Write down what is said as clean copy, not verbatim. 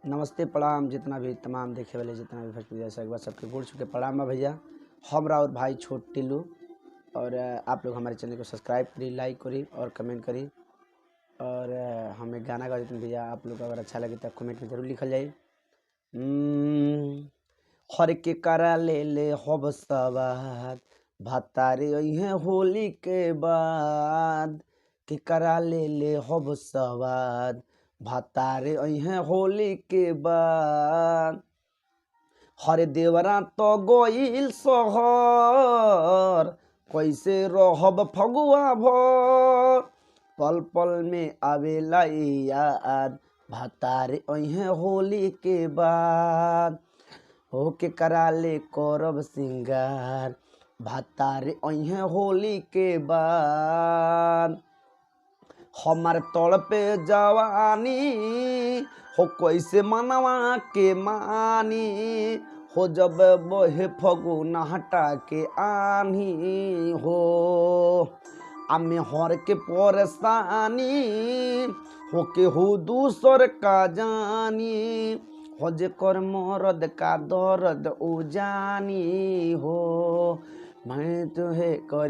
नमस्ते प्रणाम जितना भी तमाम देखे वाले जितना भी भोजपुरी दर्शक एक बार सबके गोड़ छू के प्रणाम है भैया। हमरा और भाई छोट टिल्लू और आप लोग हमारे चैनल को सब्सक्राइब करी, लाइक करी और कमेंट करी। और हमें गाना गा देते हैं भैया, आप लोग अगर अच्छा लगे तो कमेंट में ज़रूर लिखल जाए। हर के करा ले ले हब सवाद भतारे है होली के बाद, के करा ले ले हब सवाद भतारे है होली के बाद। हरे देवरा तो गोइल सहर कैसे रहब फगुआ भर, पल पल में आवेला याद भतारे है होली के बाद। हो के कराले करब सिंगार भतारे है होली के बाद। हमार तड़ पे जवानी हो कैसे मनवा के मानी, हो जब बहे फगुन हटा के आनी हो आमे हर के परेशानी हो के हो दूसर का जानी, हो जे कर मरद का दर्द उ जानी हो। मैं तुहे कर